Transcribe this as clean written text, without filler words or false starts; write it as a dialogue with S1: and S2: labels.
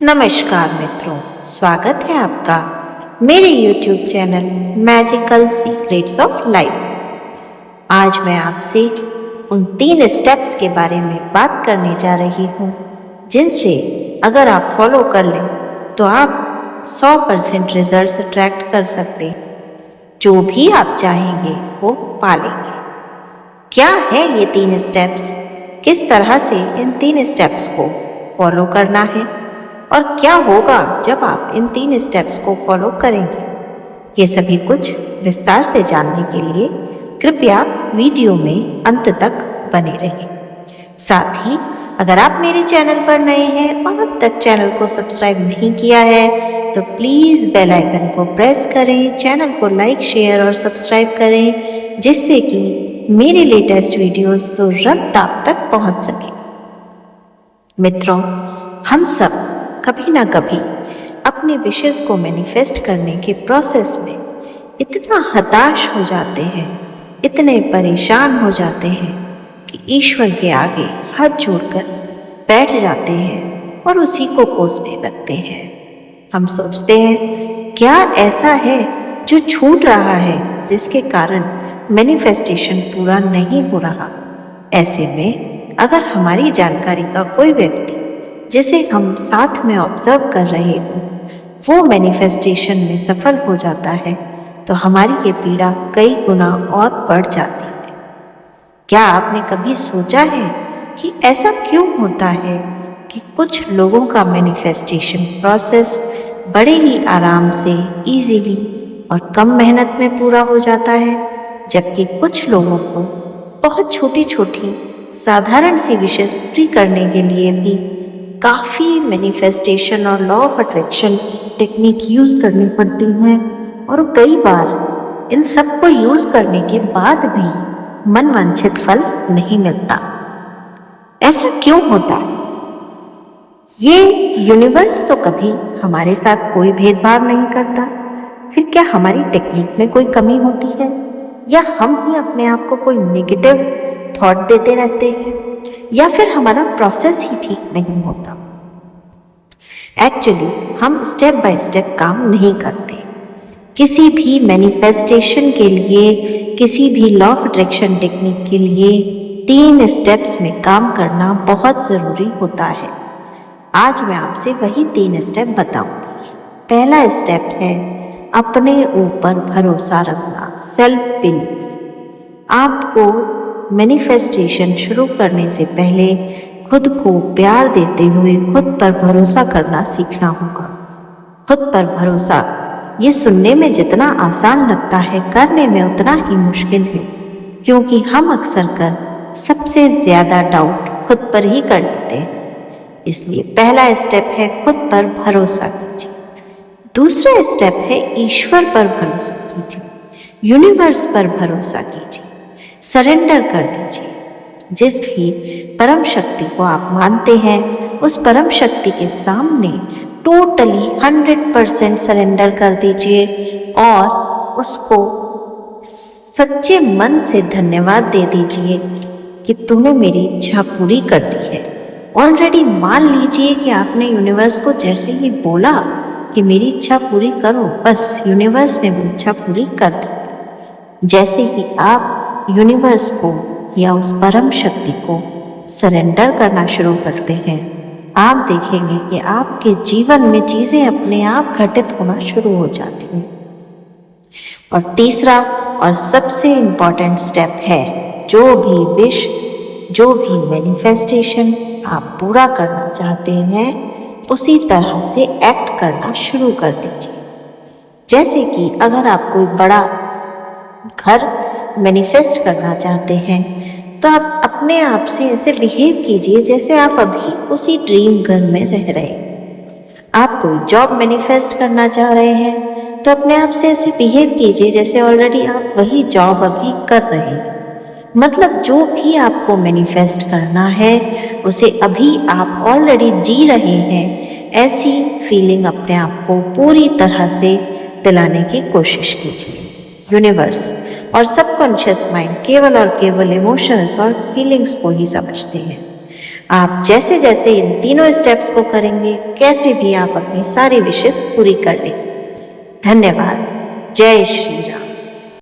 S1: नमस्कार मित्रों, स्वागत है आपका मेरे YouTube channel magical secrets of life. आज मैं आपसे उन 3 स्टेप्स के बारे में बात करने जा रही हूँ जिनसे अगर आप फॉलो कर लें तो आप 100% रिजल्ट्स अट्रैक्ट कर सकते हैं। जो भी आप चाहेंगे वो पा लेंगे। क्या है ये 3 स्टेप्स? किस तरह से इन 3 स्टेप्स को फॉलो करना है और क्या होगा जब आप इन 3 स्टेप्स को फॉलो करेंगे? ये सभी कुछ विस्तार से जानने के लिए कृपया वीडियो में अंत तक बने रहें। साथ ही अगर आप मेरे चैनल पर नए हैं और अब तक चैनल को सब्सक्राइब नहीं किया है तो प्लीज़ बेल आइकन को प्रेस करें, चैनल को लाइक, शेयर और सब्सक्राइब करें जिससे कि मेरे लेटेस्ट वीडियोस तुरंत आप तक पहुंच सके। मित्रों, हम सब कभी ना कभी अपने विशेष को मैनिफेस्ट करने के प्रोसेस में इतना हताश हो जाते हैं, इतने परेशान हो जाते हैं कि ईश्वर के आगे हाथ जोड़कर बैठ जाते हैं और उसी को कोसने लगते हैं। हम सोचते हैं क्या ऐसा है जो छूट रहा है जिसके कारण मैनिफेस्टेशन पूरा नहीं हो रहा। ऐसे में अगर हमारी जानकारी का कोई व्यक्ति जिसे हम साथ में ऑब्जर्व कर रहे हो वो मैनिफेस्टेशन में सफल हो जाता है तो हमारी ये पीड़ा कई गुना और बढ़ जाती है। क्या आपने कभी सोचा है कि ऐसा क्यों होता है कि कुछ लोगों का मैनिफेस्टेशन प्रोसेस बड़े ही आराम से, इजीली और कम मेहनत में पूरा हो जाता है, जबकि कुछ लोगों को बहुत छोटी छोटी साधारण सी विशेष पूरी करने के लिए भी काफ़ी मैनिफेस्टेशन और law of attraction technique use करनी पड़ती हैं और कई बार इन सब को यूज़ करने के बाद भी मनवांछित फल नहीं मिलता। ऐसा क्यों होता है? ये यूनिवर्स तो कभी हमारे साथ कोई भेदभाव नहीं करता। फिर क्या हमारी टेक्निक में कोई कमी होती है या हम ही अपने आप को कोई नेगेटिव थॉट देते रहते हैं या फिर हमारा प्रोसेस ही ठीक नहीं होता? एक्चुअली हम स्टेप बाय स्टेप काम नहीं करते। किसी भी मैनिफेस्टेशन के लिए, किसी भी लॉ ऑफ अट्रैक्शन टेक्निक के लिए 3 स्टेप्स में काम करना बहुत ज़रूरी होता है। आज मैं आपसे वही 3 स्टेप बताऊंगी। पहला स्टेप है अपने ऊपर भरोसा रखना, सेल्फ बिलीफ। आपको मैनिफेस्टेशन शुरू करने से पहले खुद को प्यार देते हुए खुद पर भरोसा करना सीखना होगा। खुद पर भरोसा ये सुनने में जितना आसान लगता है, करने में उतना ही मुश्किल है, क्योंकि हम अक्सर कर सबसे ज़्यादा डाउट खुद पर ही कर लेते हैं। इसलिए पहला स्टेप है खुद पर भरोसा कीजिए। दूसरा स्टेप है ईश्वर पर भरोसा कीजिए, यूनिवर्स पर भरोसा कीजिए, सरेंडर कर दीजिए। जिस भी परम शक्ति को आप मानते हैं उस परम शक्ति के सामने टोटली 100% सरेंडर कर दीजिए और उसको सच्चे मन से धन्यवाद दे दीजिए कि तूने मेरी इच्छा पूरी कर दी है। ऑलरेडी मान लीजिए कि आपने यूनिवर्स को जैसे ही बोला कि मेरी इच्छा पूरी करो, बस यूनिवर्स ने वो इच्छा पूरी कर दी। जैसे ही आप यूनिवर्स को या उस परम शक्ति को सरेंडर करना शुरू करते हैं, आप देखेंगे कि आपके जीवन में चीज़ें अपने आप घटित होना शुरू हो जाती हैं। और तीसरा और सबसे इम्पॉर्टेंट स्टेप है जो भी विश, जो भी मैनिफेस्टेशन आप पूरा करना चाहते हैं उसी तरह से एक्ट करना शुरू कर दीजिए। जैसे कि अगर आप कोई बड़ा घर मैनिफेस्ट करना चाहते हैं तो आप अपने आप से ऐसे बिहेव कीजिए जैसे आप अभी उसी ड्रीम घर में रह रहे हैं। आप कोई जॉब मैनिफेस्ट करना चाह रहे हैं तो अपने आप से ऐसे बिहेव कीजिए जैसे ऑलरेडी आप वही जॉब अभी कर रहे हैं। मतलब जो भी आपको मैनिफेस्ट करना है उसे अभी आप ऑलरेडी जी रहे हैं, ऐसी फीलिंग अपने आप को पूरी तरह से दिलाने की कोशिश कीजिए। यूनिवर्स और सबकॉन्शियस माइंड केवल और केवल इमोशंस और फीलिंग्स को ही समझते हैं। आप जैसे जैसे इन तीनों स्टेप्स को करेंगे, कैसे भी आप अपनी सारी विशेष पूरी कर लेंगे। धन्यवाद। जय श्री राम।